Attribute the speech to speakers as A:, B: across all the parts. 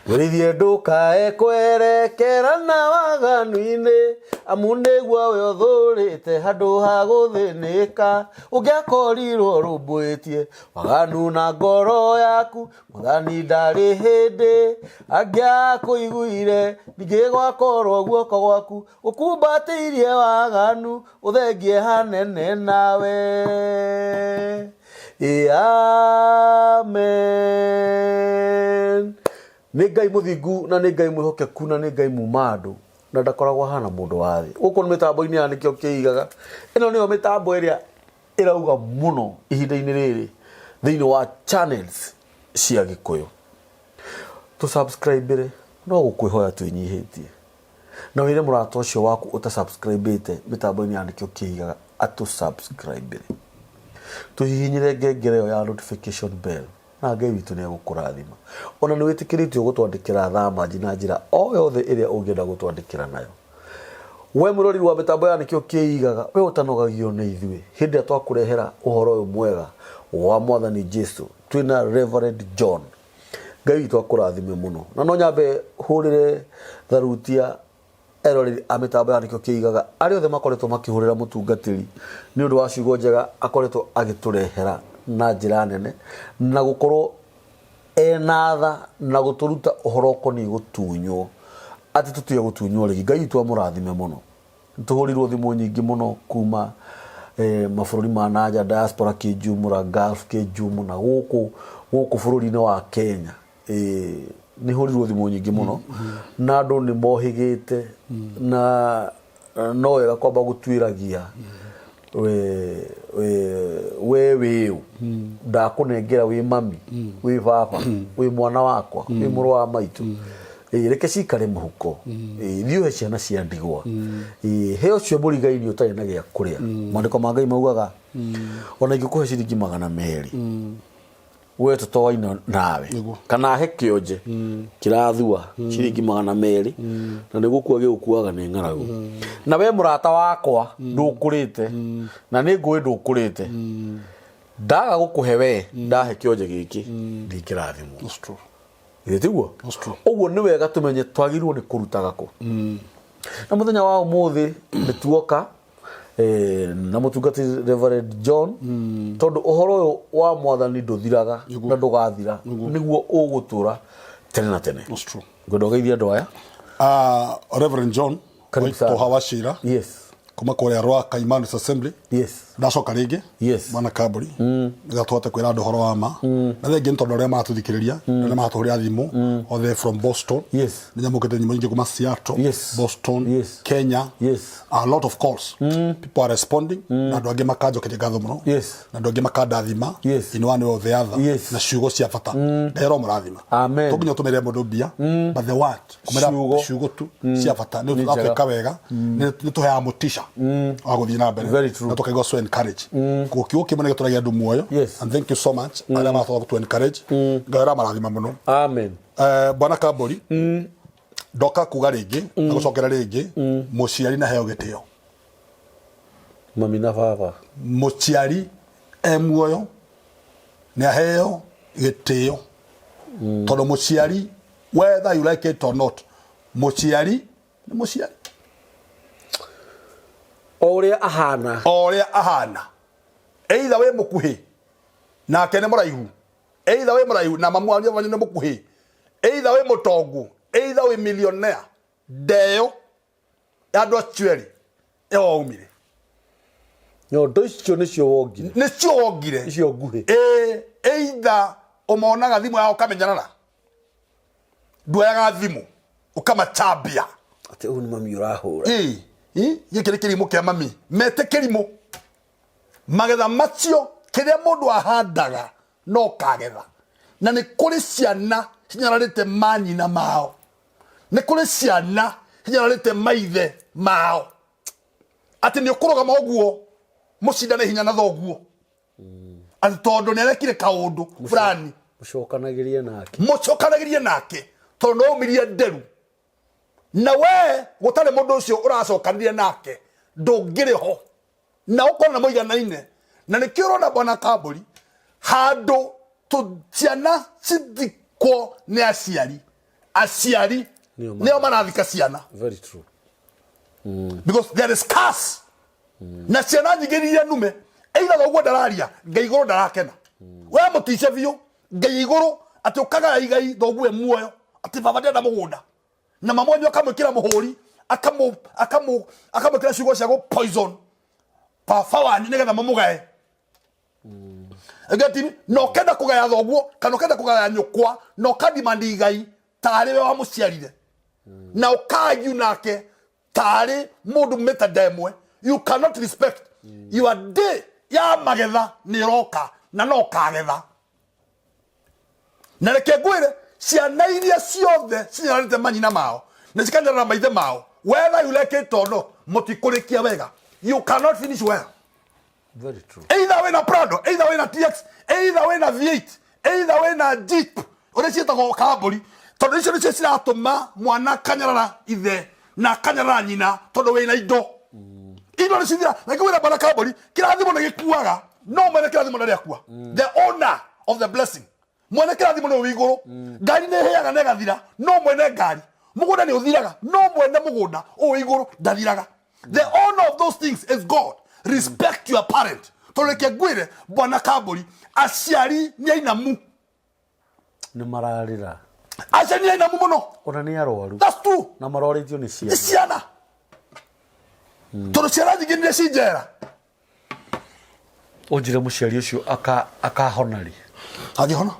A: Wĩrithie ndũkae kwerekera na waganu-inĩ amu nĩguo we ũthũrĩte handũ ha gũthĩnĩka ũngĩakorirwo rũmbũĩtie waganu na ngoro yaku Mwathani ndarĩ hĩndĩ angĩakũiguire ningĩ gwakorwo guoko gwaku ũkumbatĩirie waganu ũthengie hanene nawe. Amen. Nĩ Ngai mũthingu na nĩ Ngai mwĩhokeku na nĩ Ngai muma andũ na ndakoragwo hana mũndũ wa thĩ. Gũkũ nĩ mĩtambo-inĩ ya nĩkĩo kĩigaga. Ĩno nĩyo mĩtambo ĩrĩa ĩrauga mũno ihinda-inĩ rĩrĩ thĩinĩ wa channels cia Gĩkũyũ. Tũsubscribe-ĩre no gũkwĩhoya twĩnyihĩtie. Na wĩre mũrata ũcio waku ũtasubscribe-ĩte mĩtambo-inĩ ya nĩkĩo kĩigaga atũsubscribe-ĩre. Tũhihinyĩre ngengere ĩyo ya notification bell. Na Ngai witũ nĩ egũkũrathima. Ona nĩ wĩtĩkĩrĩtio gũtwandĩkĩra thamanji na njĩra o yothe ĩrĩa ũngĩenda gũtwandĩkĩra nayo. We mũrori wa mĩtambo ya nĩkĩo kĩigaga, we ũtanogagio nĩ ithuĩ hĩndĩ ĩrĩa twakũrehera ũhoro ũyũ mwega wa Mwathani Jesũ twĩna Reverend John. Ngai witũ akũrathime mũno. Na no nyambe hũrĩre tharutia eroreri a mĩtambo ya nĩkĩo kĩigaga arĩa othe makoretwo makĩhũrĩra mũtungatĩri nĩ ũndũ wa ciugo njega akoretwo agĩtũrehera na njĩra nene na gũkorwo ena tha na gũtũruta ũhoro ũkoniĩ gũtunywo atĩ tũtige gũtunywo rĩngĩ. Ngai witũ amũrathime mũno. Nĩtũhũrirwo thimũ nyingĩ mũno kuma mabũrũri ma nanja, diaspora kĩnjumũra, Gulf kĩnjumu na gũkũ bũrũri-inĩ wa Kenya. Nĩ hũrirwo thimũ nyingĩ mũno na andũ nĩ mohĩgĩte na no wega kwamba gũtuĩragia we ndakũnengera wĩ mami wĩ baba wĩ mwana wakwa wĩ mũrũ wa maitũ reke cikare mũhuko thiũhe ciana cia ndigwa he ũcio mũrigaini ũtarĩ na gĩa kũrĩa. Maandĩko ma Ngai maugaga ona ingĩkũhe ciringi 200 we tũtoaina nawe kana he kĩonje kĩrathua ciringi 200 na nĩgũkua gĩgũkuaga nĩ ng'aragu. Na we mũrata wakwa ndũkũrĩte na nĩ ngũĩ ndũkũrĩte ndaga gũkũhe we ndahe kĩonje gĩkĩ ndingĩrathimwo. Tiguo ũguo nĩ wega tũmenye twagĩrĩirwo nĩ kũrutaga kũ. Na mũthenya wa ũmũthĩ nĩtuoka na mũtungatĩri Reverend John tondũ ũhoro ũyũ wa Mwathani ndũthiraga na ndũgathira nĩguo ũgũtũra tene na tene. Ngwenda ũgeithie andũ aya.
B: Reverend John Wachira.
A: Yes.
B: Kuma kũrĩa rwa Kaimanis Assembly.
A: Yes.
B: Ndacoka rĩngĩ.
A: Yes.
B: Mana kaburi. Ngatwate kwĩra andũ ũhoro wa ma. Na thengĩ tondũ arĩa matũthikĩrĩria na matũhũrĩra thimũ othe from Boston.
A: Yes.
B: Nĩnyamũkĩte nyimbo nyingĩ kuma Seattle.
A: Yes.
B: Boston.
A: Yes.
B: Kenya.
A: Yes.
B: A lot of calls. People are responding. Na andũ angĩ makanjokeria ngatho mũno.
A: Yes. Na
B: andũ angĩ makandathima.
A: Yes.
B: In one way or the other.
A: Yes.
B: Na ciugo cia bata. Ndero mũrathima.
A: Amen.
B: Tũnginya tũmere mũndũ mbia. But the word kumera ciugo tu cia bata nĩ tũthaka wega nĩ tũheaga mũtisha wa gũthiĩ na mbere na tũkaigua so encourage gũkiugo kĩmwe nĩ gĩtũragia andũ muoyo. And thank you so much arĩa mathoga to encourage. Ngawĩra marathima mũno.
A: Amen.
B: Bwana Kamburi ndoka kuga rĩngĩ na gũcokera rĩngĩ Muciari na heo gĩtĩo.
A: Mami na baba
B: Muciari muoyo nĩ aheo gĩtĩo tondũ Muciari whether you like it or not Muciari nĩ Muciari
A: oria ahana either we mũkuhĩ nake nĩ mũraihu, either we mũraihu na mamu wanyu nĩ mũkuhĩ, either we mũtongu, either we millionaire ndeo andũ acio ĩyo umire nyondo icio nĩcio wongire icio nguhĩ either ũmonaga thimũ yao kamenyana nduoyaga thimũ ũkamachambia atĩ ũyũ nĩ mami ũrahũra gĩkĩ nĩ kĩrimũ kĩa mami mete kĩrimũ magetha macio kĩrĩa mũndũ ahandaga no kagetha na nĩ kũrĩ ciana hinyararĩte manyina mao, nĩ kũrĩ ciana hinyararĩte maithe mao atĩ nĩ ũkũrũgama ũguo mũcindane hinya na thoguo atĩ tondũ nĩ arekire kaũndũ fulani mũcokanagĩrie nake tondũ no ũmirie nderu na we gũtarĩ mũndũ ũcio ũracokanire nake ndũngĩrĩ ho na ũkorwo na mũiganaine na nĩkĩo ũrona Bwana Kamburi handũ ciana cithikwo nĩ aciari
B: aciari neo marathika ciana.
A: Very true.
B: Because there is curse. Na ciana nyingiriria nume either thoguo ndararia ngai iguru ndarakena. We mutice biu ngai iguru Athucaga igai thoguo muoyo ati baba ndenda mugunda. Na mamonyo akamwikira muhuri akamwikira ciugo cia go poison pa fawani nigetha mamugae. Egatini no kenda kugaya thoguo kana kenda kugaya nyukwa no kadimandi igai tari we wa muciarire. Na ukayu nake tari mundu metademwe. You cannot respect your day ya magetha ni roka na no kagetha. Na reke gwire ciana iria ciothe ciarite manyina mao na cikanera maithe mao whether you like it or not mutikurikia wega. You cannot finish well.
A: Very true.
B: Either way na Prado, either way na TX, either way na V8, either way na Jeep. Ore cieta go kaburi tondu icio nicio ciratuma mwana kanyarara ithe na kanyarara nyina tondu we na indo. Indo nicithira na kwira bana kaburi kirathimo na gikuaga no mwene kirathimo na riakua. The owner of the blessing. Mwene kirathimo no wiguru. Ngari ne heaga ne gathira no mwene ngari. Mugunda ni uthiraga no mwene mugunda o wiguru ndathiraga. The owner of those things is God. Respect your parent. Toreke gwire bwana kaburi aciari ni ainamu.
A: Ni mararira.
B: Aciari ni ainamu muno.
A: Ona ni arwaru.
B: That's true.
A: Na maroritio ni ciana.
B: Ciana. Toro ciana nyingine cinjera.
A: Onjire muciari ucio akahonari. Agihona.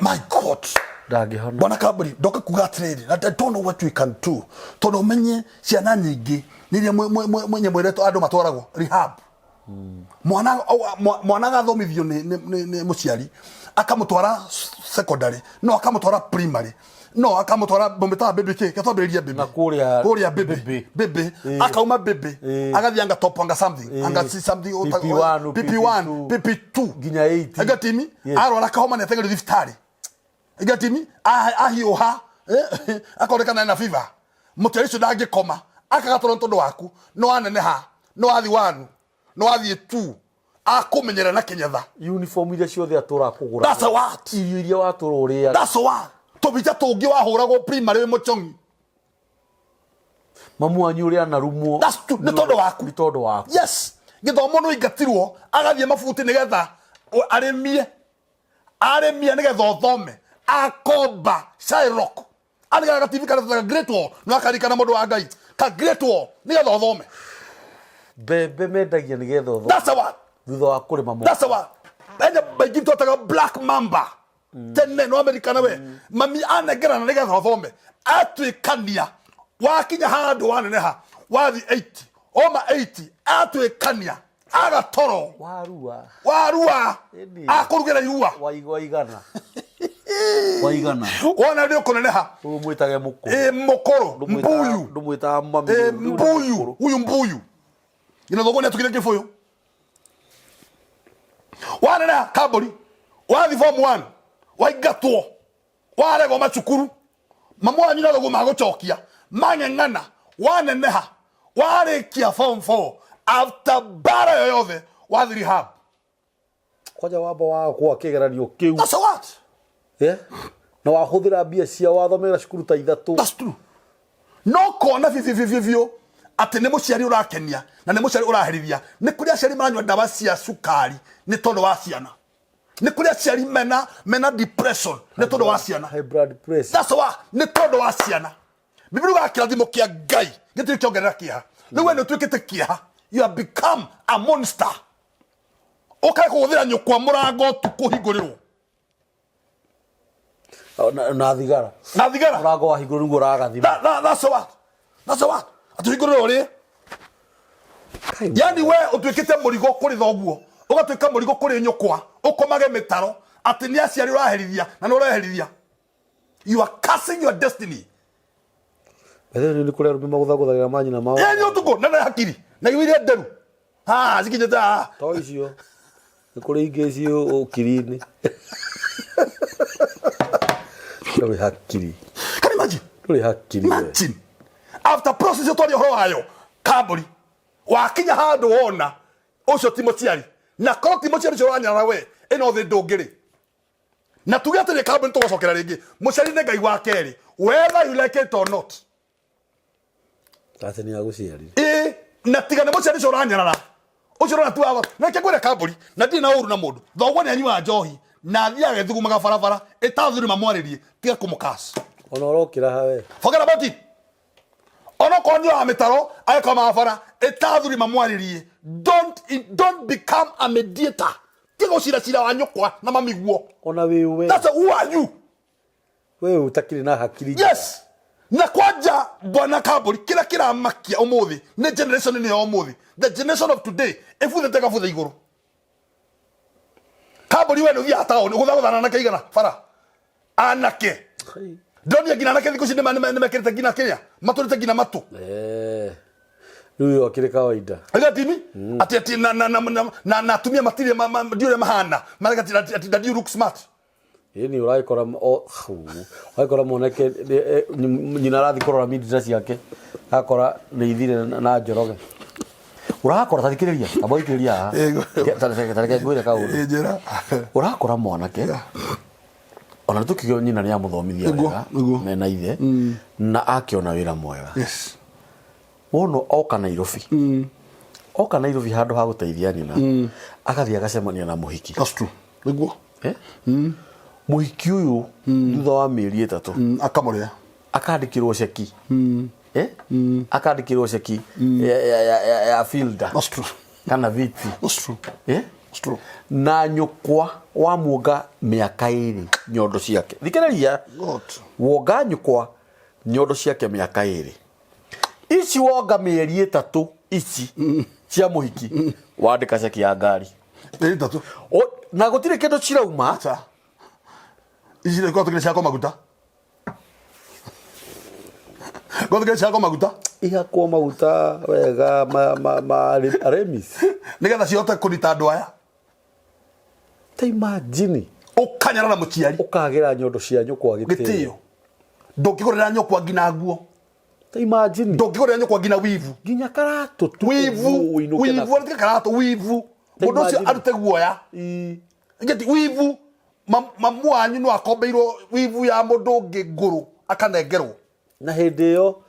B: My God.
A: Ndagihona.
B: Bwana kaburi ndoka kuga trade. I don't know what we can do. Tono menye ciana nyingi nirie mwenye mwereto andu matwaragwo rehab. Mwana gathomithio ni muciari akamutwara secondary no akamutwara primary no akamutwara bombeta baby ke katwambiriria baby
A: na kuria
B: baby akauma baby agathianga top anga something anga see something PP1 PP2
A: ginya 8
B: agatimi arora kahoma ne tegeri diftari agatimi ahioha akorekana na fever muteri cio ndangikoma akagatoro ntondo waku no aneneha no athi wanu no athi 2 akumenyera na kinyatha
A: uniform ile ciothe atura kugura.
B: That's what
A: irio iria watura uria.
B: That's what tobija tungi wahuragwo primary muchongi mamu anyu uri anarumwo. That's true. Ni todo waku. Yes. Githomo no igatirwo agathie mafuti nigetha aremie nigetha othome akomba Shylock aniga gativi kana great wall no akarika na mundu wa Ngai ka great wall nigetha othome
A: bebe mendagia nigetha othome.
B: That's what
A: thutha wa kurima mo.
B: That's what enya bagito taga black mamba tenne no America we mami anegera na nigetha othome atwikania wakinya handu waneneha wathi 80 oma 80 atwikania agatoro warua akurugira irua
A: waigana
B: ona ndio kuneneha
A: umwitage mukuru
B: mukuru mbuyu
A: ndumwita mami
B: mbuyu huyu mbuyu inadhogoni atukire kifuyo waneneha kaburi wathi form 1 waigatwo warego macukuru mamu anyu nathogo magochokia mang'eng'ana waneneha warikia form 4 after bara yoyothe wathi rehab
A: kwaja wamba wa kwa kigeranio kiu.
B: That's what
A: na wahuthira mbia cia wathomera cukuru ta 3.
B: That's true. No kona vivyo ati ne muciari urakenia na ne muciari uraherithia ni kuri aciari maranywa ndawa cia sukari ni tondo wa ciana ni kuri aciari mena depression ni tondo wa ciana
A: high blood pressure.
B: That's what ni tondo wa ciana bibiru ga kirathimo kia Ngai gitiri kiongerera kia ni we no twikite kia you have become a monster okay kuhuthira nyukwa murango tukuhingurirwo
A: na thigara murango wa hinguru ngo ragathima.
B: That's what atuhinguriro ri yani we utwikite murigo kuri thoguo ugatwika murigo kuri nyukwa ukomage mitaro ati ni aciari uraherithia na no uraherithia you are cursing your destiny.
A: Bethe ni kuri arumi maguthagira manyi na mao
B: ni utuko na hakiri na iwire nderu zikinyeta
A: to icio ni kuri ingeci ukirini Dole hakiri.
B: Can you imagine?
A: Dole hakiri.
B: Imagine. After process you told your hayo kaburi. Wakinya handu wona Ucio ti Muciari. Na ko ti Muciari cyo wanyara we eno the dogere. na tugetire kambuni tugocokera ringi Muciari ne ngai wa keri whether you like it or not
A: tate ni Waguciarire
B: na tigane Muciari cio ranyarara ucio rona tu aba na kegwire kambuni na ndi na uru na mundu thogo ni anyua njohi na thiage thugumaga barabara itathuri mamwaririe tiga kumukas
A: ona urokira hawe
B: forget about it ono konyo ametaro ayeka mabara itathuri mamwaririe don't become a mediator tigo cira wanyukwa na mamiguo
A: ona wewe
B: that's who are you
A: wewe utakiri na hakiri
B: yes na kwanja bwana kamburi kila makia umuthi ne generation ni umuthi the generation of today if we take for iguru kamburi we no thia tawo ni guthaguthana na kaigana fara anake ndoni ngina nake thiko cinde mane mekerete ngina Kenya maturite ngina matu
A: Niwe akire kawaida
B: agatimi ati na tumia matire ndiure mahana maragati ati that you look smart
A: ni uraikora uraikora moneke nyina rathi korora midra ciake akora ni ithire na njoroge urakora tarikiriria aboikiriria tarike ngwire kauru
B: njira
A: urakora monake ona tukigyo nyina ni amuthomithia wega mena ithe na akiona wira mwega
B: yes
A: wono oka Nairobi oka Nairobi handu ha guteithia nyina akathia agacemania na muhiki
B: that's true niguo
A: muhiki uyu thutha wa mieri 3
B: akamuria
A: akandikirwo ceki akandikirwo ceki ya fielder
B: that's true
A: kana viti
B: that's true that's true
A: na nyukwa wa muoga miaka 2 nyondo ciake thikiriria woga nyukwa nyondo ciake miaka 2 ici woga mieri 3 ici cia muhiki wandika ceki ya ngari
B: 3
A: na gutire kindu cirauma
B: ici ni kwa tukire cia maguta Godge chako maguta
A: igakwo maguta wega aremis
B: nigetha ciota kurita andu aya
A: ta imagine
B: ukanyara na Muciari
A: ukagira nyondo cia nyukwa
B: gitio ndukigurira nyukwa ngina nguo
A: ta imagine
B: ndukigurira nyukwa ngina wivu
A: nginya karatu
B: wivu arutika karatu wivu mundu ucio arute guoya ngeti wivu mamu anyu no akombeirwo wivu ya mundu ngi nguru akanengerwo
A: na hindi yo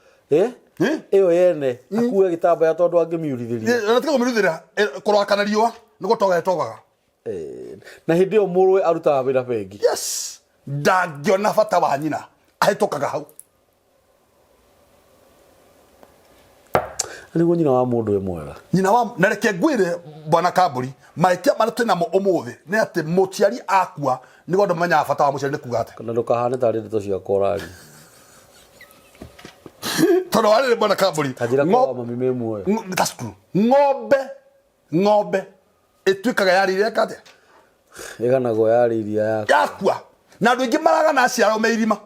A: iyo yene akuwe gitamba ya tondu angimiurithiria
B: natika kumiurithiria kurwakana riwa niko togaga
A: na hindi yo murwe arutaga wira bengi
B: yes ndangiona bata wa nyina ahitukaga hau
A: niguo nyina wa mundu we mwega
B: nyina wa na reke ngwire bwana Kamburi maikia maratu na umuthi ni ati Muciari akua nigo ndumenya bata wa Muciari ni kugate
A: kana ndukahane tari ndeto cia korari
B: tono wale bwana Kamburi
A: tajira kwa mami memwe
B: that's true ng'ombe etwikaga yarire kate
A: iganago yariria
B: yakua na andu ingi maraga na aciaro meirima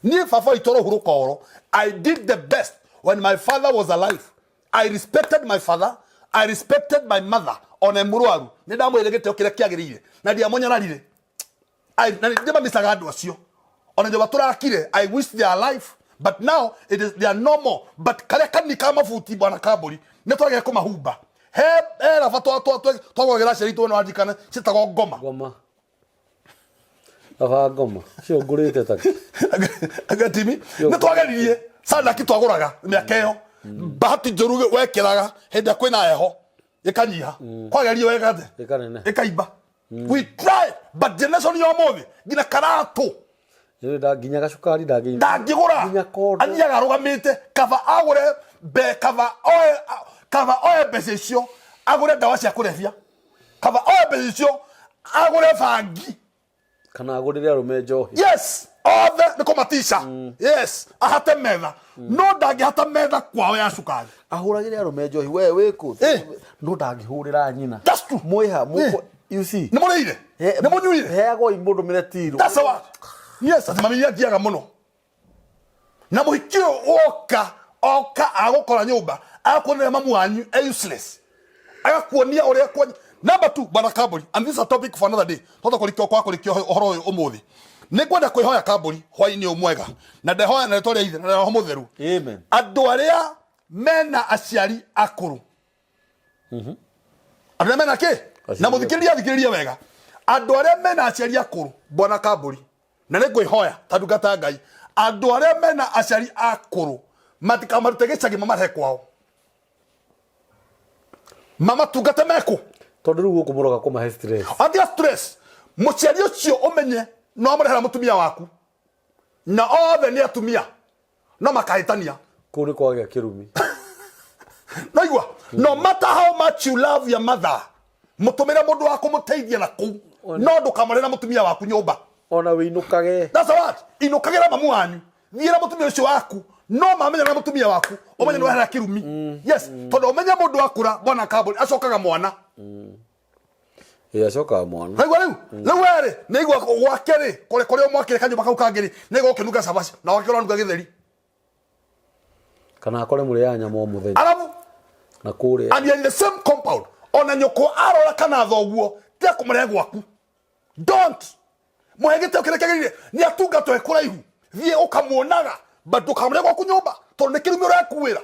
B: nie baba itoro hurukoro I did the best when my father was alive. I respected my father, I respected my mother on emurwaru ni ndamwire giteo kire kiagirire na ndia monyararire na ndima misaga andu acio ona ndio baturakire I wish they are alive. But now they are no more. But kare kani kama futi bwana Kamburi ne twage kumahumba la fatwa twagogera ceri twana andikana citago ngoma
A: ngoma cio ngurite ta
B: agatimi ne twageririe sana kitwaguraga miakeo bahati njoruge wekeraga henda kwina heho ikanyiha kwagerie wegate ikaiba we try but generation yo mothe ngina karatu
A: nginya gacukari
B: ndangigura anyaga rugamite kava agure be kava oe besecio agure dawa cia kurefia kava oe besecio agure fangi
A: kana agurire arume njohi
B: yes othe nikomatisha yes ahate metha no ndangihata metha kwao ya cukari
A: ahuragire arume njohi we wiku no ndangihurira nyina
B: that's true
A: mwiha muko you see
B: ni mureire ni munyuire
A: heago imundu miretiro
B: that's what yes ati mami yagiaga muno na muhikio oka agokora nyumba akonera mamu wanyu useless agakuonia uria kwa number 2 bwana Kamburi and this is a topic for another day toto kulikio horo umuthi ni kwenda kwihoya Kamburi hwaini umwega na ndehoya na ritoria ithe na roho mutheru
A: amen
B: andu aria mena aciari akuru andu mena ke na muthikiriria wega andu aria mena aciari akuru bwana Kamburi na nĩ ngwĩhoya tandungata Ngai andu aria mena aciari akuru matikamarute gĩcagi mamarehe kwao mama tungate meko
A: tondu riu guku muroga kumahe stress
B: andia stress muciari ucio umenye no amurehera mutumia waku na othe ni atumia no makahitania
A: kuri kwagĩa kirumi
B: naigua no matter how much you love your mother mutumira mundu wa kumuteithia na ku no ndukamurehera mutumia waku nyumba
A: ona winukage
B: that's what inukagira mamu wanyu thiira mutumia ucio waku no mamenya na mutumia waku umenye no hera kirumi yes tondu umenya mundu akura bwana Kamburi acokaga mwana
A: acokaga mwana
B: naigua riu were naigua gwakeri kore mwakire kanyumba kau kangiri naigua kinuga cabaci na wakira nuga githeri
A: kana akore muri ya nyama muthenya
B: arabu
A: na kure
B: and in the same compound ona nyoko arora kana thoguo te kumure gwaku don't muhegete ukirekegerire ni atungatwe kuraihu thie ukamuonaga bado kamure gwaku nyumba tondu nikirumi urakuwira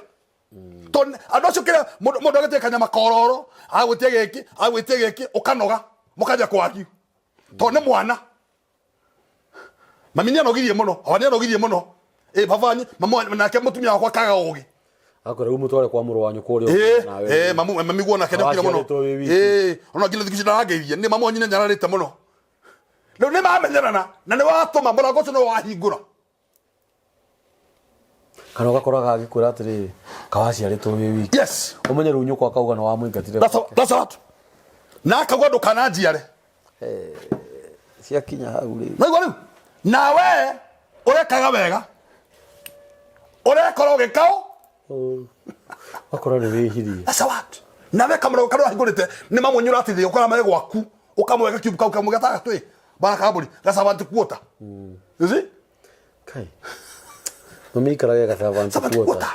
B: tondu andocio kira mundu agete kanyama kororo agwitie giki ukanoga mukaja kwaki tondu ni mwana mami ni anogirie muno babanyi mama nake mutumia wakwa kaga ugi
A: akore umutware kwa muru wanyu kuri
B: nawe mami guona kene kira muno ona gile thikicina ageithie ni mama nyine nyararite muno no ne mamenyerana na ne watuma murango ucio no wahingura
A: kana ugakoraga agikwira atiri kawaciaritwo wi wiki
B: yes
A: umenye ru nyuko akauga no wamuingatire
B: that's what na akagwa ndukana njiare
A: cia kinya hau ri
B: naigua riu nawe urekaga wega urekora ugikao
A: akora ni wihirie
B: that's what nawe kamera ukaro hingurite ni mamunyura atithio ukora mare gwaku ukamweka cube kau kamugataga twi bana Kamburi gasavanti kuota uzi
A: kai mami karaga gasavanti kuota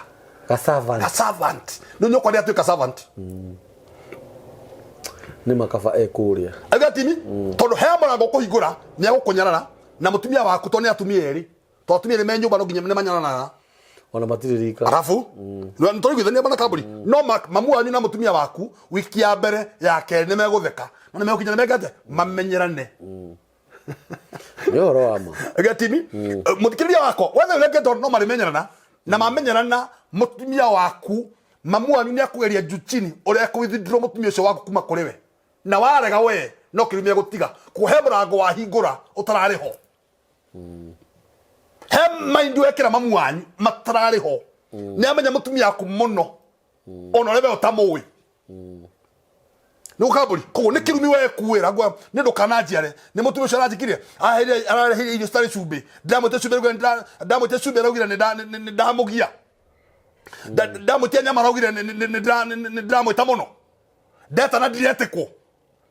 A: gasavanti no nyoko ni atwi gasavanti ni makaba ekuria
B: agatimi tondu he murango kuhingura ni agukunyarara na mutumia waku to ni atumia eri to atumia ni menyumba no ginya ne manyarana
A: ona matiririka
B: arafu no ntorigithania bana Kamburi no mamu wanyu na mutumia waku wiki ya mbere ya keri ni megutheka no ni megukinya megate mamenyerane
A: yoro ama
B: agatimi mutikiria wako wethe ureke tondu no marimenyerana na mamenyerana mutumia waku mamu wanyu ni akugeria juchini ureka withdraw mutumia ucio waku kuma kuriwe na warega we no kirumia gutiga kuhe murango wa hingura utarariho he mind wekera mamu wanyu matarariho ni amenya mutumia waku muno ona rebe utamuwi no Kamburi ko ne kirumi we kuwira gwa ne ndukana njiare ne mutumia ucio aranjikirie ararehe irio stari cumbi ndamuте cumbi raugira ne ndamugia ndamutia nyama raugira ne ndamwita muno ndeta na ndiretekwo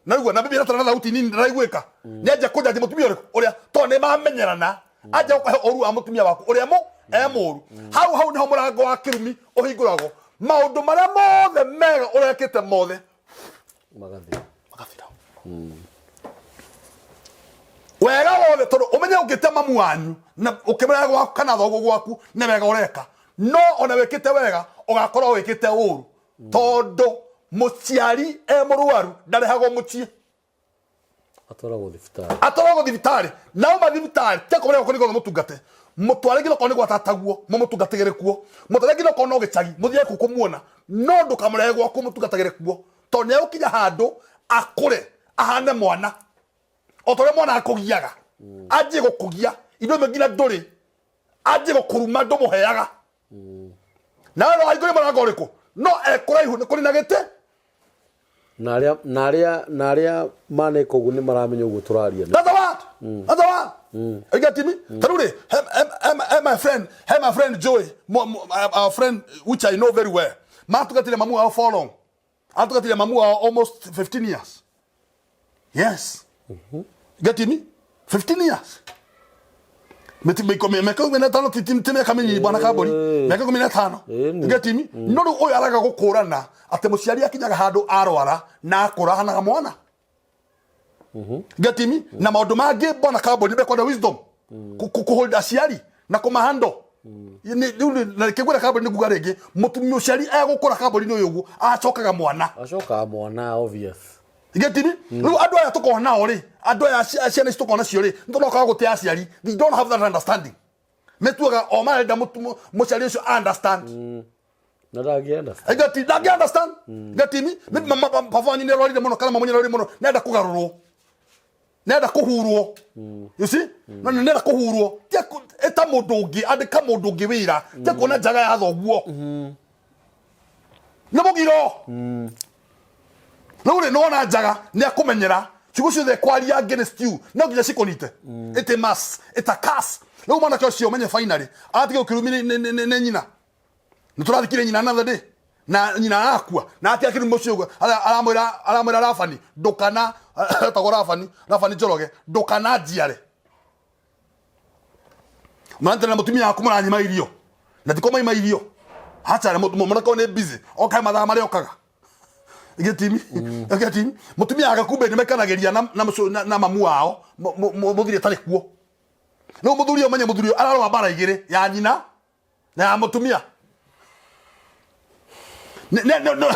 B: naigua na bibi ratana thauti nini ndiraigwika nyenja kuja ndi mutumia uriku uria to ne mamenyerana aja ukahe oru wa mutumia waku uria moru hau niho murango wa kirumi uhinguragwo maundu maria mothe mega urekite mothe
A: magathira
B: wega wothe tondu umenye ungite mamu wanyu na ukimera gwaku kana thogo gwaku ne wega ureka no ona wikite wega ugakorwo wikite uru tondu muciari murwaru ndarehagwo mucie atwaragwo thibitari na uma thibitari teko murego konigo mutungate mutware gino koni gwa tataguo mumutungatigire kuo mutware gino kono gicagi muthie ku kumuona no ndukamurege gwaku mutungatagire kuo to ne ukinya handu akure ahane mwana otore mwana akugiaga aje gukugia indo megina nduri aje gukuruma ndo muheaga na no aigore mwana goriko no ekuraihu ni kuri na gite
A: naria mane kogu ni maramenya ugo turaria
B: that's what agatimi tarure my friend Joey our friend which I know very well matugatire mamu how for long atugatire mamu almost 15 years yes gatimi 15 years meko mena tano titime kamini bwana Kamburi meko mena tano gatimi no oyo araga gukurana ate muciari akinyaga handu arwara na akura hanaga mwana gatimi na maundu mangi bwana Kamburi be kwa wisdom kuhold aciari na kumahando ni na kigwira Kamburi niguga ringi mutumia uciari agukura Kamburi no yugu acokaga mwana
A: obvious
B: Igeti mi no ado ya toko na ori ado ya asia na toko na siori ndo ka go te asiari they don't have that understanding metuga o ma da Muciari so understand
A: na da agenda
B: igeti da understand igeti mi mama papa ni ne lori de mono kala mama ni lori mono na da kugaruro na da kuhuruo you see na da kuhuruo te eta modogi ade ka modogi wira te ko na jaga ya zoguo na mogiro no re no na jaga ne akumenyera chigucio de kwali against you no ginya sikonite ete mass eta cas no mana ka cio menye finally atige ukirumi ne nyina niturathikire nyina na thade na nyina akua na atia kiru mucio alamwira rafani dokana tagora rafani joroge dokana jiare mante na mutumia akumura nyima irio na tikoma ima irio hacha na mwana ko ne busy okay matha mari okaga igetimi igetimi mutumia agakube ni mekanageria na mamu wao muthiri tari kuo no muthuri omenye muthuri ararwa bara igire ya nyina na ya mutumia no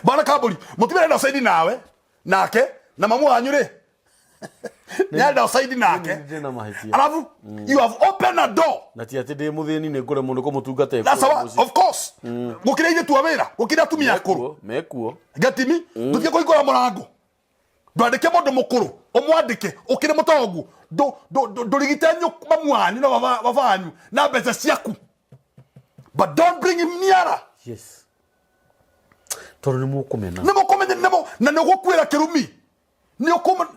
B: bana kaburi mutumia ndo saidi nawe nake na mamu wanyu ri ndo saidi nake alafu you have opened a door
A: na ti ati de muthini ne ngore mundu ko mutungate
B: that's of course gukire ije tuawira gukire atumia akuru
A: mekuo
B: gatimi tuthie ko igora murango ndwandike mundu mukuru omwandike ukire mutogu do rigitenyo mamu wanyu na baba wanyu na mbeca ciaku but don't bring him nearer.
A: Yes. Toro ni mukumena
B: na ne gokwira kirumi ni okuma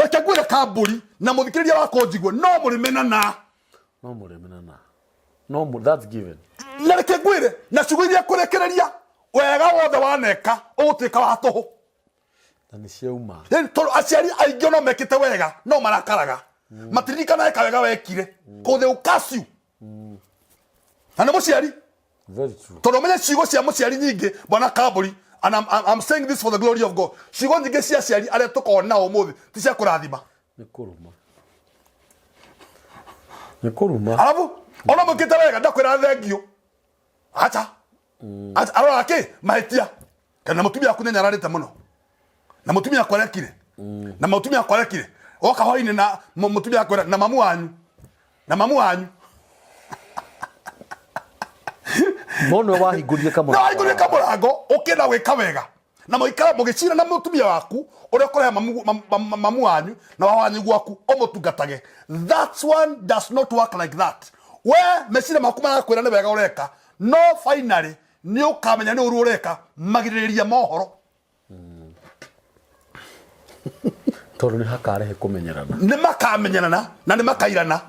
B: akagwira kaburi na muthikiriria wakonjigwo no murimena na
A: no that's given
B: na kegwire na cugwiria kurekereria wega wothe waneka ugutuika wa toho
A: na ni ciauma
B: toro aciari aingĩ no mekite wega no marakaraga matirikana eka wega wekire ko the ukasiu na Muciari
A: very true
B: toro menye cigo cia Muciari nyingi bwana kaburi and I'm saying this for the glory of God cigo nyingi cia ciari are tukona umuthi ti cia kurathima
A: ni kuruma
B: alafu ona mukite wega ndakwira thengio acha arora ke mahitia kana mutumia akunya rarite muno na mutumia kwarekire na mutumia kwarekire oka hoine na mutumia kwera na mamu wanyu
A: mono wahigurie kamura
B: na wahigurie kamurago ukenda weka wega na moikara mugicira na mutumia waku uria koreha mamu wanyu na wanyu gwaku omutungatage that one does not work like that we mecira makuma kwira ni wega ureka no finally ni ukamenya ni uru ureka magiriria mohoro
A: toro ni hakarehe kumenyerana
B: ni makamenyana na ni makairana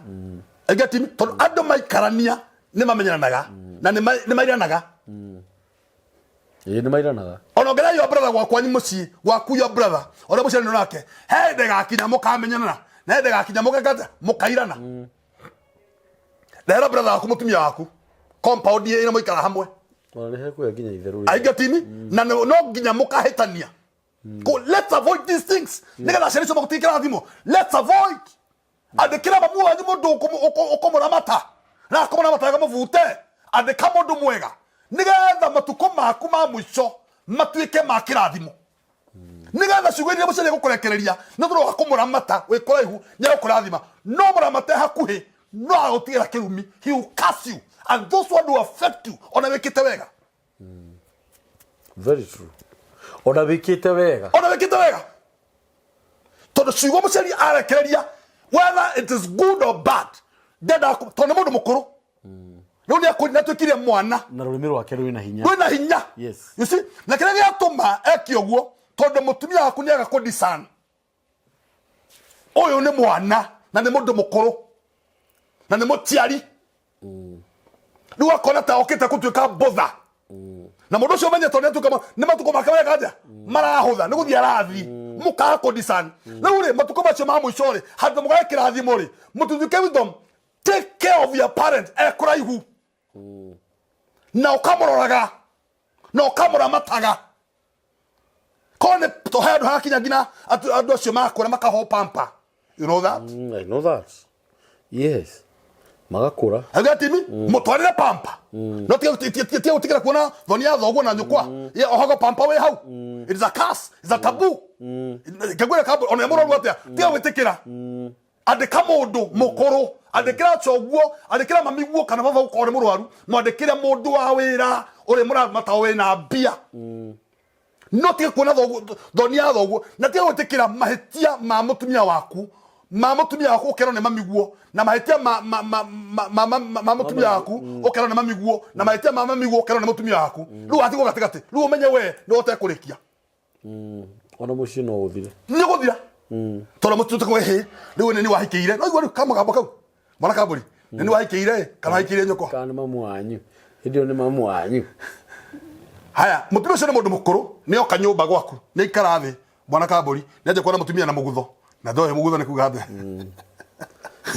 B: egeti toro ando maikarania ni mamenyanaga na ni mairanaga
A: ni mairanaga
B: onogera yo brother gwakwa ni muci gwaku yo brother ore muci ni nake hende gakinya mukamenyana na hende gakinya mukagata mukairana lero brother aku mutumia waku compound ye ina muikara hamwe
A: ore he ku ginya itheru
B: aigatini na no ginya mukahitania go let's avoid these things nigga shericho bakutikira thimo let's avoid adekira mamu wanyu mundu ukomora mata na akomora mata gamuvute adeka mundu mwega nigetha matuko maku ma mwico matuike makirathimo nigetha cugwirire mucere gukurekereria nithuro wakomora mata wikoraihu nya gukurathima no muramate hakuhi no agutigira kirumi he will curse you and those one who affect you ona wikite wega
A: very true ona wikite wega
B: todo ciugo muceri arekereria whether it is good or bad deda tone mundu mukuru no ni akuri tukire mwana
A: na rurimi rwake rwina hinya yes
B: you see na kire giatuma ekioguo todo mutumia akuni agakodi sana oyo ni mwana na ni mundu mukuru na ni Muciari ni wakona ta okita kutuika bother na mundu cio menye tone tukama ni matuko makawega kaja marahutha ni guthia rathi muka kodi sana na ure matuko macio ma mwicore handu mugae kirathi muri mututhike wisdom take care of your parent ekuraihu na ukamororaga na ukamoramataga kone to hadu hakinya gina atu acio makora makaho pampa you know that
A: I know that yes magakura
B: agatimi mutwarire pampa no tie utikira kuona thoni ya thoguo na nyukwa ohago pampa we hau it is a curse, it's a taboo kagwira kabo ona muroro atia tie witikira andika mundu mukuru andikira choguo andikira mamiguo kana baba ukore murwaru mwandikira mundu wa wira uri muramata we na bia no tie kuona thoni ya thoguo na tie witikira mahetia ma mutumia waku ukero ne mamiguo na mahetia ma mutumia waku ukero ne mamiguo na mahetia ma mamiguo ukero ne mutumia waku ru atigo gatigate ru umenye we no utekurikia
A: ona mucio no uthire
B: ni guthira tora mutu tukwe he ru ni wahikiire no igwa kama gabo kau mwana kaburi ni wahikiire kana wahikiire nyoko
A: kana mamu wanyu ndio ni mamu wanyu
B: haya mutumia ucio ni mundu mukuru ni oka nyumba gwaku ni ikarathi mwana kaburi ni aje kuona mutumia na mugutho na ndoe mugutho ni kugathe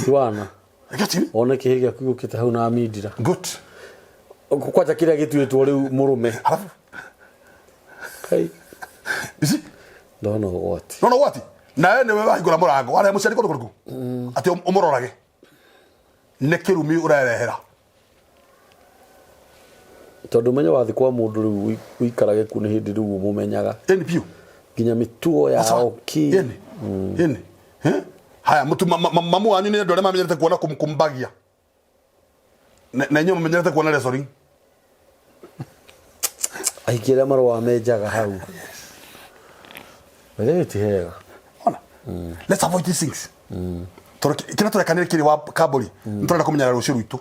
A: Siwana
B: akati
A: ona kihiga kugukita hau na midira
B: good
A: kwacha kiria gituitwo riu murume
B: alafu
A: kai
B: isi
A: no what
B: na ne we bahigura murango ara muciari kodo kodo ati umurorage ne kirumi urerehera
A: tondu menya wathi kwa mundu riu uikarage ku ni hindi riu mumenyaga
B: NPU
A: ginya mitugo ya oki
B: yeni haya mtu mamu wanyu ni ndore mamenyerete kuona kumbagia na nyo mamenyerete kuona wrestling
A: aikira marwa mejaga hau wewe tihega
B: ona let's avoid these things kina turekanire kiri wa kaburi nturenda kumenyera ruciru itu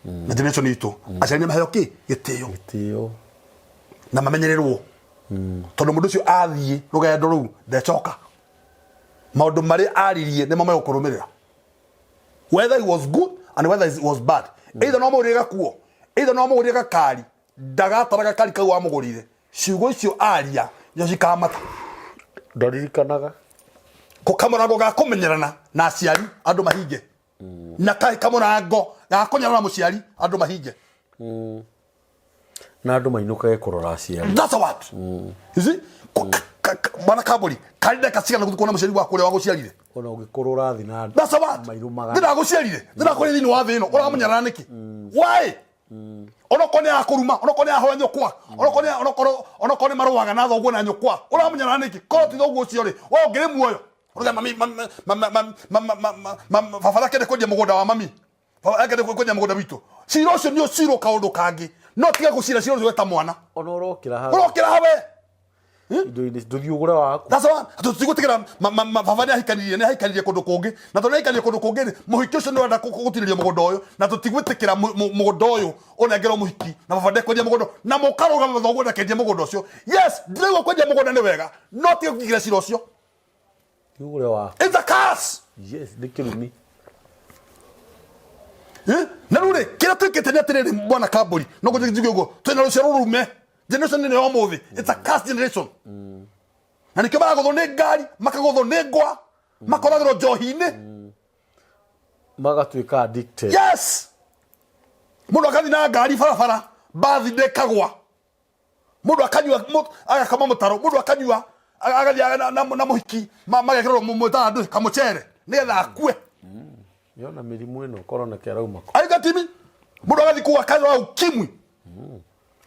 B: na generation itu acani mahero ki gitio na mamenyererwo tondu mundu ucio athie rugendo ru ndechoka maundu mari aririe ne mama yokurumirira whether it was good and whether it was bad either no muriga kuo either no muriga kari ndagataraga kari kau amugurire ciugo icio aria nyo cikamata
A: ndaririkanaga
B: ko kamorago ga kumenyerana na aciari andu mahinge na kai kamorago ga kunyarana muciari andu mahinge
A: na andu mainukage kurora aciari
B: that's what isi bana kaburi kalida kasiga na kuona muciari wako wa guciarire
A: ona ugikurura thi na
B: that's what ndira guciarire ndira kuri thini wa thino ora munyarana niki why ono kone akuruma ono kone ahoya nyokwa ono kone maruaga na thoguo na nyokwa ora munyarana niki ko ti thoguo cio ri wa ngire muoyo ora mami fafara kede kwenye mugoda wa mami fafara kede kwenye mugoda witu ciro cio nio ciro kaundu kangi no tiga gucira ciro cio ta mwana
A: ono urokira
B: hawe
A: indo ini nduthiugura waku
B: that's one tutigutikira fafara ahikanirie kundu kungi na tona ahikanirie kundu kungi muhiki ucio ndirenda gutiriria mugoda uyu na tutigwitikira mugoda uyu onengero muhiki na fafara kwenye mugoda na mukaruga mathoguo na kendia mugoda ucio yes ndirego kwenye mugoda ni wega no tiga kugira ciro cio it's a curse.
A: Yes, dikirumi.
B: Na rure kira tukete ni atiriri bwana kaburi no gujigigo go twina rucero rume generation ni yo muthi it's a curse generation na nikyo barago ne ngari makago ne ngwa makoragiro johine
A: magatuika addicted
B: yes mundu akathi na ngari farafara bathi de kagwa mundu akanywa agakama mutaro mundu akanywa agathi na muhiki magekero mutara kamuchere nigetha akue
A: yona mirimu ino corona kerauma
B: aiga timi mundu agathi kuwa kanwa ukimwi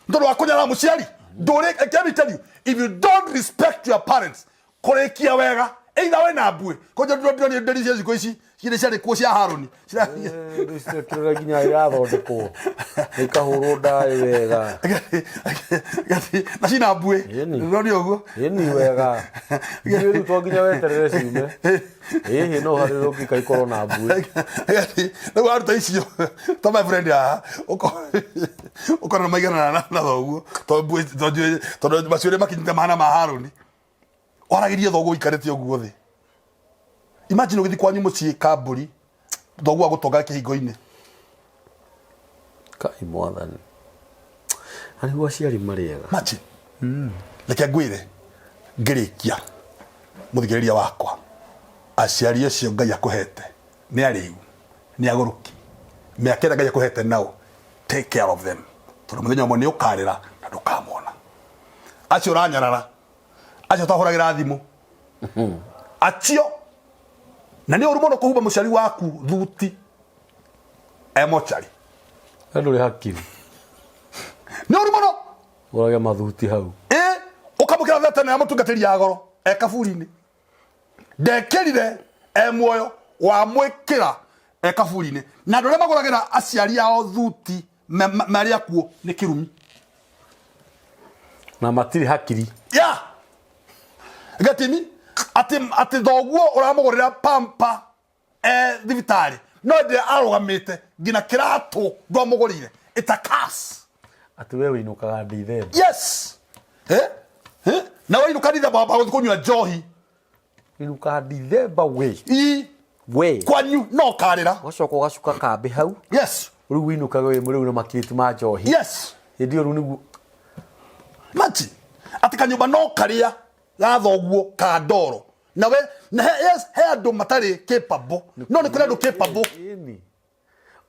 B: ndodo wakunyara muciari ndore let me tell you if you don't respect your parents korekia wega either we na bue ko ndio nderi cia ziko ici cire cia ku cia Haroni cira
A: kira ginya irathondekwo ikahurwo ndai wega
B: na cina bue ndio uguo
A: ni wega ndio tu ginya weterere ciume no hariro kikai corona bue
B: no waruta icio to my friend uko na maigana na thoguo to bue to maciure makinyita mahana ma Haroni oragirie thoguo ikarete uguo thi imagine ugithi kwanyu mucii kaburi thoguo agutonga kihingo-ini
A: kai mwathani ani waciari mariega
B: machi leke ngwire ngirikia muthigiriria wakwa aciari acio Ngai akuhete ni ariu ni aguruki miakera Ngai akuhete nao take care of them tondu muthenya umwe ni ukarira na ndukamona acio ranyarara acio tahuragira thimu acio na ni uri muno kuhumba muciari waku thuti Muciari
A: andu ri hakiri
B: ni uri muno
A: urage mathuti hau
B: ukamukira vetana ya mutungatiri ya goro kaburi-ini ndekirire muoyo wa mwikira kaburi-ini na andu aria maguragira aciari ao thuti mari akuo ni kirumi
A: na matiri hakiri
B: gatimi ati thoguo uramugurira pampa thibitari no ndi arugamite ngina kiratu ndwamugurire it's a curse
A: ati wewe inukaga ndithemba
B: yes na wewe inuka ndithemba baba kunywa njohi
A: inuka ndithemba we
B: kwanyu no karira
A: gocoka ugacuka kambi hau
B: yes
A: riu inukaga we muri na makiriti ma njohi
B: yes
A: ndio riu niguo
B: mati ati kanyumba no karia gathoguo ka ndoro na we na yes he andu matari capable no ni kuri andu capable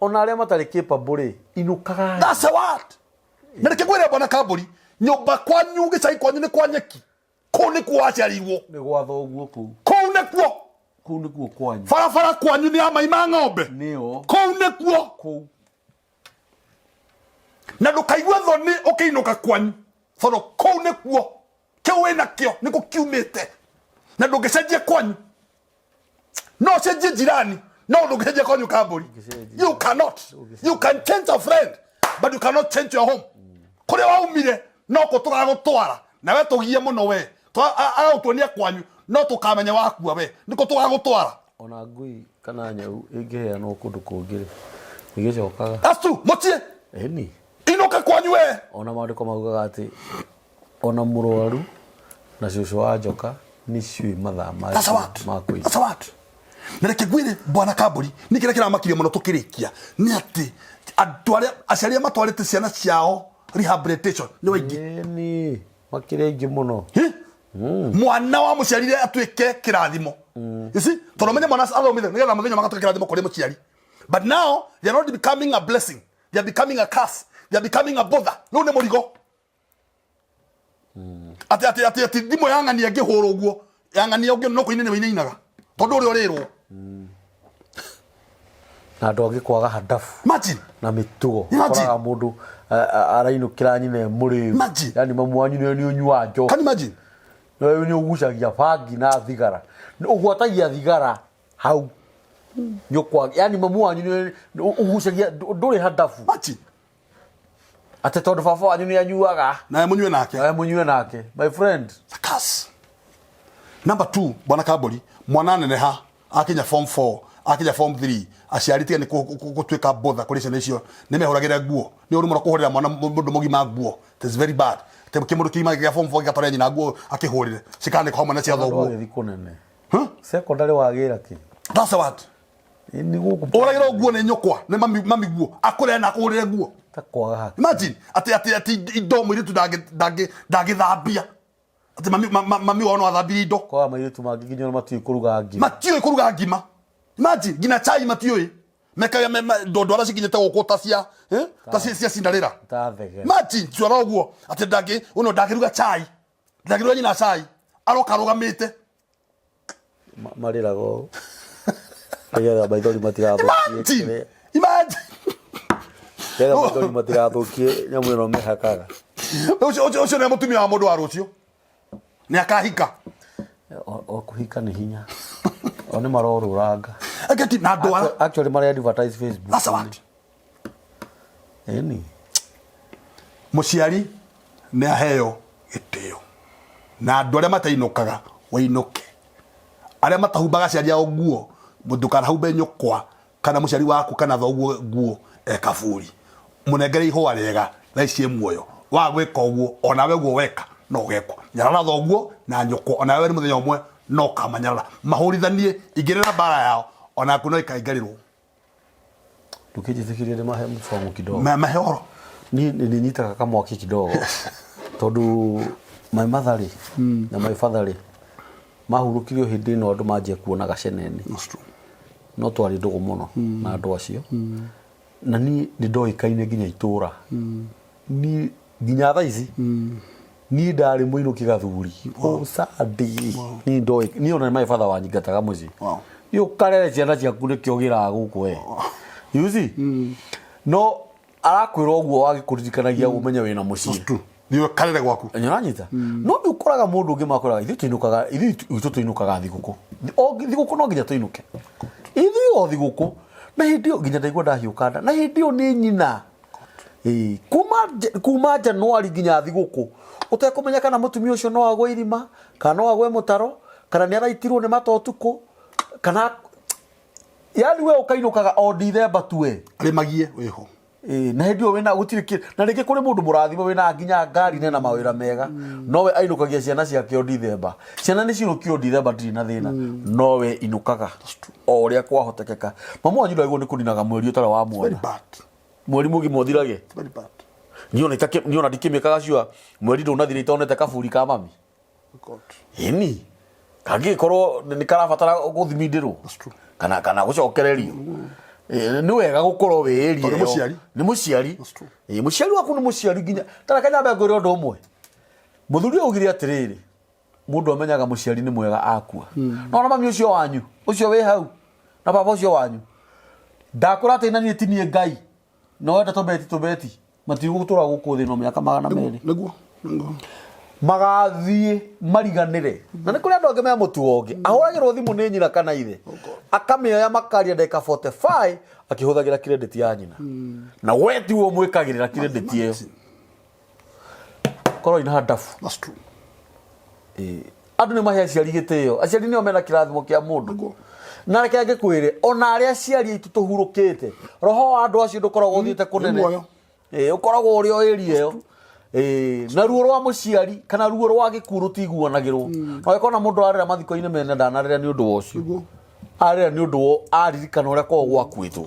A: ona aria matari capable ri inukaga
B: that's what na nikigwira bwana kaburi nyumba kwanyu gicai kwanyu ni kwa nyeki ko ni kwa aciarirwo
A: ni gwa thoguo ku
B: kuu nikuo
A: kwanyu
B: farafara kwanyu ni amai ma ng'ombe
A: nio
B: kuu nikuo na ndukaigue thoni ukiinuka kwanyu thono kuu nikuo kiu wina kio niko kiumite na ndungicenjia kwanyu no cenjie jirani no ndungicenjia kwanyu kaburi you can change a friend but you cannot change your home kuri waumire no ko tugagutwara na we tugie muno we agautuonia kwanyu no tukamenya wakua we niko tugagutwara
A: ona ngui kana nyau ingihea no kundu kungire igicokaga
B: astu mutie
A: eni
B: inuka kwanyu we
A: ona maandiko maugaga ati ona murwaru na cucu wa njoka ni ciui mathaa ma kuiga
B: na reke gwire bwana kaburi ni kira kiramakiria muno tukirikia ni ati andu aria aciari matwarite ciana ciao rehabilitation ni waingi
A: ni makirengi muno
B: mwana wa muciarire atuike kirathimo isi toromenye mwana athomithie nigetha muthenya magatuike kirathimo kuri muciari but now they are not becoming a blessing, they are becoming a curse, they are becoming a bother no ne murigo ati ndimo yang'ania ngihuru guo yang'ania ungi no kuinene winainaga tondu uri urirwo
A: na ndogi kwaga hadafu
B: imagine
A: na mitugo koraga mundu arainukira nyine muri yani mamu wanyu ni unywa njo
B: can imagine
A: wewe ni ugucagia bangi na thigara ugwatagia thigara hau nyokwa yani mamu wanyu ni ugucagia nduri hadafu
B: imagine
A: ate tondu baba wanyu ni anyuaga
B: na munywe nake
A: my friend
B: sakas number 2 bwana kaburi mwana neneha akinya form 4 akinya form 3 aciarite ni gutwika bother kuri ciana icio ni mehuragira nguo ni uri mura kuhurira mwana mundu mugima nguo it is very bad te kimundu kima gia form 4 gatore nyina nguo akihurire cikane kwa mwana cia thoguo
A: thikunene secondary wagira ki
B: that's what
A: ni guku
B: uragira nguo ni nyokwa ni mami nguo akure na kuhurire nguo
A: takwaga haki
B: imagine ati indo mwiri tu dagithambia ati mami wona athambia indo
A: kwa mairi tu magiginyo matui
B: kuruga ngima imagine gina chai matioi meka ndo ara cikinyete gukuta cia cia cindarira
A: tathege
B: imagine twara uguo ati ndagiruga chai ndagiruga nyina chai arokarugamite
A: marirago ayera baidori matirathukie
B: imagine
A: tera baidori matirathukie nyamu no mehakaga
B: ucio ne mutumia wa mundu wa rucio ni akahika
A: okuhika ni hinya one maroruranga
B: agati na ndwara
A: actually mari advertise Facebook
B: that's what
A: eni
B: muciari ne aheo gitio na andu aria matainukaga wainuke aria matahumbaga ciari ao nguo mundu kana humbe nyukwa kana muciari waku kana thoguo nguo kaburi munengere ihwa rega thaicie muoyo wa gwika uguo ona we guo weka no gekwa nyarara thoguo na nyukwa ona we ni muthenya umwe no kamanyarara mahurithanie igirira bara yao ona kuno ikaingarirwo
A: tukijithikirie ni mahe mfomu kidogo
B: mahoro
A: ni nyitaka kama waki kidogo tondu my mother na my father mahurukirio hindi no andu manje kuona gaceneni no twari ndugu muno na andu acio na ni ndoikaine nginya itura ni nginya thaici ni ndari muinuki gathuri o sadi ni ndoi ni ona my father wanyingataga muci yo karere ciana ciaku ni kiogira guku we you see no arakwira oguo agikuririkanagia umenya wina mucii
B: niwe karere gwaku
A: nyaranyita no ukoraga mundu ungi makoraga ithu tuinukaga thiguku o thiguku no nginya tuinuke ithu o thiguku na hindi nginya ndaigua ndahiukanda na hindi ni nyina kuma Januari nginya thiguku utekumenya kana mutumia ucio no agwe irima kana no agwe mutaro kana ni araitirwo ni matotuku kana yani we ukainukaga o December tuwe
B: rimagie weho
A: na hindi wena gutirikira na reke kuri mundu murathimo wena nginya ngari na mawira mega nowe ainukagia ciana ciake o December ciana ni cirukio December ndiri na thina nowe inukaga o uria kwahotekeka mamu wanyu ndaigwo ni kuninaga mweri utara wa mwona mweri mugi mothirage
B: very bad
A: niona ndikimikaga ciwa mweri ndunathire itonete kaburi ka mami ini kangi korwo ni karabatara guthimindirwo kana gucokererio ni wega gukorwo wiri ni muciari muciari waku ni muciari nginya tara kanyambe ngore undu umwe muthuri ugire atiriri mundu amenyaga muciari ni mwega akua no na mami ucio wanyu ucio we hau na baba ucio wanyu ndakura tina ni tinie ngai no wenda tobeti matigu gutura guku thi no miaka magana meri
B: niguo
A: magathie mariganire na nikuri andu ange me mutu onge ahuragirwo thimu ni nyina kana ithe akamioya makaria ndeka 45 akihuthagira credit ya nyina na weti wo mwikagirira credit iyo koro ina hadafu
B: that's true
A: andu ni mahia ciari gitio aciari ni omena kirathimo kia mundu na reke angikwire ona aria ciari itu tuhurukite roho wa andu acio ndukoragwo thiite kunene ukoragwo uri o area iyo na ruo rwa muciari kana ruo rwa gikuru tiguanagirwo no ikona mundu arira mathiko-ini mene ndanarira ni undu wocio arira ni undu wo aririkana uria ko gwakwitwo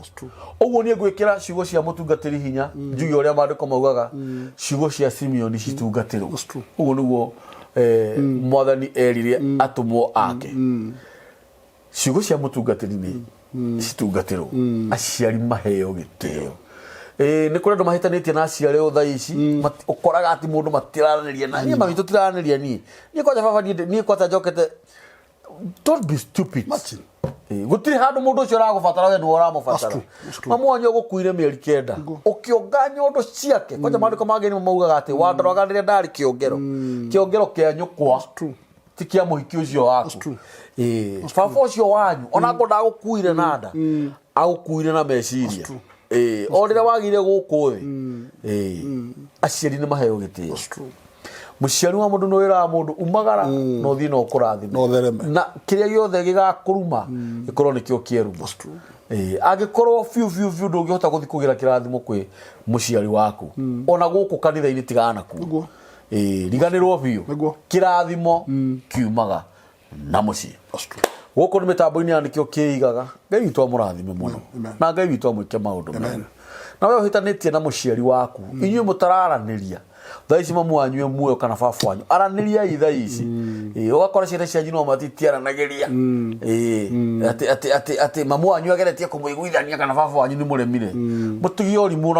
A: uguo ni ngwikira ciugo cia mutungatiri hinya njugi uria mandiko maugaga ciugo cia Simeon citungatirwo uguo niguo mwathani erire atumwo ake ciugo cia mutungatiri ni citungatirwo aciari maheo gitio ni kuri andu mahitanitie na aciari o thaa ici ukoraga ati mundu matiraraniria na ni mami tutiraraniria ni kwa baba ni kwa tajokete don't be stupid gutiri handu mundu ucio aragubatara we nduo aramubatara mamu wanyu gukuire mieri kenda ukionga nyondo ciake kwa mandiko mageni maugaga ati wandaroganire ndari kiongero kia nyukwa ti kia muhiki ucio waku baba ucio wanyu ona ngo ndagukuire nanda agukuire na meciria o rira wagire guku thi aciari ni maheo gitio muciari wa mundu no wira mundu umagara no thi no kurathima na kiria giothe gigakuruma gikorwo nikio kieruma agikorwo fiu ndungihota guthi kugira kirathimo kwi muciari waku ona guku kanitha-ini tigana ku riganirwo fiu kirathimo kiumaga na mucii guku ni mitambo-ini ya nikio kiigaga ngai witu amurathime muno na ngai witu amwike maundu mega na we uhitanitie na muciari waku inyuĩ mutararaniria thaa ici mamu wanyu muoyo kana baba wanyu araniria ithaa ici ugakora ciana cianyu no matitiaranagiria ati mamu wanyu ageretie kumuiguithania kana baba wanyu ni muremire mutigio rimu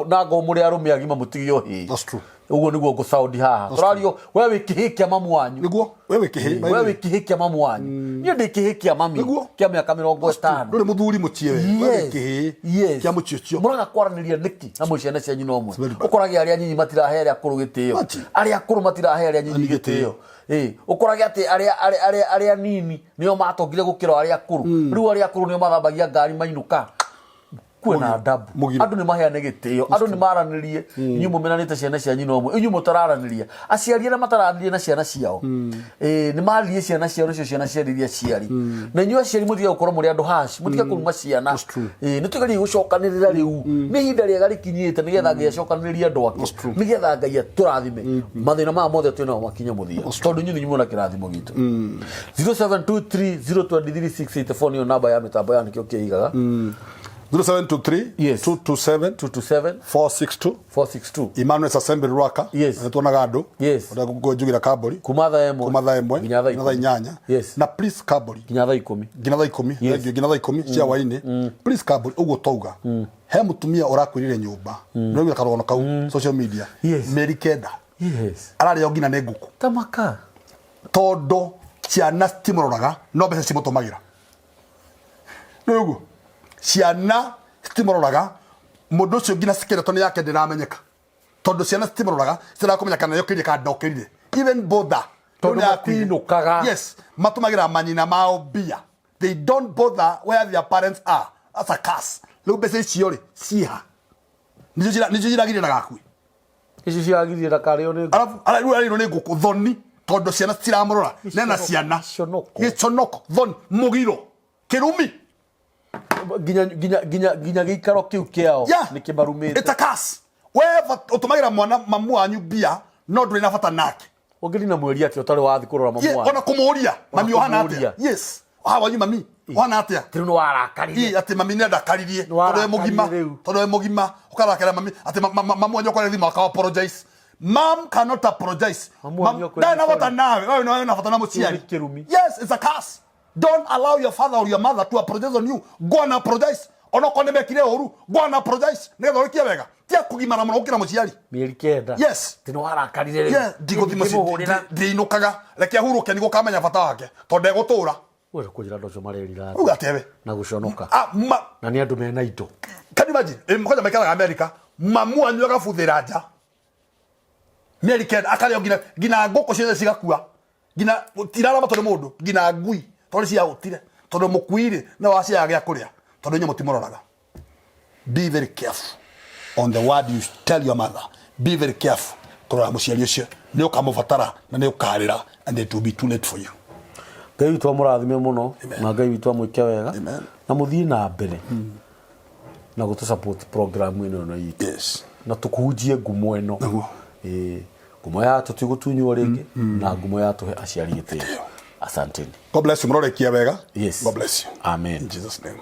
A: na ngo muri arume agima mutigio hi uguo niguo ngusaudi haha turario we wikihikia mamu wanyu
B: niguo we
A: wikihikia mamu wanyu ni ndikihikia mami kia miaka 50
B: nduri muthuri mutie we wikihi kia mucio
A: muraga kwaraniria niki na muciana cianyu no mwe ukorage aria nyinyi matirahe aria akuru gitio aria akuru matirahe aria nyinyi gitio ukorage ati aria nini nio matongire gukira aria akuru riu aria akuru nio mathambagia ngari mainuka kwena adabu andu ni maheane gitio andu ni maranirie inyu mumenanite ciana cianyu no mwe inyu mutararaniria aciari na mataranirie na ciana ciao ni maririe ciana ciao nicio ciana ciariria ciari na inyu aciari muthia gukorwo muri andu hash muthia kuruma ciana ni tugerie gucokanirira riu ni hinda riega rikinyite nigetha ngai acokaniririe andu ake nigetha ngai aturathime mathina ma mothe twina makinya muthia tondu inyu ni muna kirathimo gitu 0723023684 ni namba ya mitambo ya nikio kiigaga
B: 0723
A: yes
B: 227 462 Emmanuel Assembly Rwaka tuonaga andu ndagujugira kabori
A: kumatha emwe
B: nginya thaa inyanya na please kabori
A: nginya thaa 10
B: nginya thaa 10 cia waini please kabori uguo touga he mutumia urakwirire nyumba no gika karono kau social media meri kenda arari ogina ne nguku
A: tamaka
B: todo ciana citimuroraga no mbeca cimutumagira no uguo ciana Stimororaga mundu ucio ngina skeleton yake ndiramenyeka. Tondu ciana stimororaga citirakumenya kana yokirire ka ndokirire. Even bother.
A: Tondu matinukaga.
B: Yes, matumagira manyina mao bia. They don't bother where their parents are. That's a curse. Leo bese ciore ciha. Nijira girira gakui.
A: Ici ciagirira kareo ni.
B: Alafu aliro ni guku thoni tondu ciana citiramurora. Nena ciana. Giconoko thoni mugiro. Kirumi. Ginya gikaro kiu kiao ni kibarumite. It's a curse. Wherever utumagira mwana mamu anyu bia no nduri na bata nake.
A: Ogiri na mweri ati utari wathi kurora mamu
B: wanyu. Ona kumuria mami Yohana atia. Yes. Hawa nyu mami. Wana atia.
A: Tiruno warakaririe.
B: Ati mami ni ndakaririe. Todo mugima. Ukarakara mami ati mamu wanyu kwa thima akawa apologize. Mom cannot apologize. Dana bata nawe. Wewe na bata na Muciari. Yes, it's a curse. Don't allow your father or your mother to apologize on you. Go and apologize. Ono kone mekire oru. Go and apologize. Nega urikia wega. Tia kugimana muno ukira Muciari.
A: Mieri kenda.
B: Yes.
A: Tino warakarire.
B: Yeah, digo ndiinukaga. Reke ahuruke nigo kamenya bata wake. Tonde gutura.
A: Wewe kujira ndocho marerira.
B: Ugatebe.
A: Na guconoka. Na ni andu mena ito.
B: Can you imagine? Mkoja mekala America, mamu anyu agafuthira nja. Mieri kenda akale gina ngoko ciothe cigakua. Gina tirara matonde mundu, gina ngui. Tori cia utire. Tondu mukuire na wacia gya kuria. Tondu nyo mutimororaga. Be very careful on the word you tell your mother. Be very careful. Kurora Muciari ucio ni ukamubatara na ni ukarira and it will be too late for you.
A: Ngai witu amurathime muno na Ngai witu amwike wega na muthii na mbere na gutu support program ino no yitu.
B: Yes.
A: Na tukuhujie ngumo ino. Ngumo ya tutigutunywo ringi na ngumo ya tuhe aciari gitio. Asanteni.
B: God bless you. Murore kia wega.
A: Yes.
B: God bless you.
A: Amen.
B: In Jesus' name.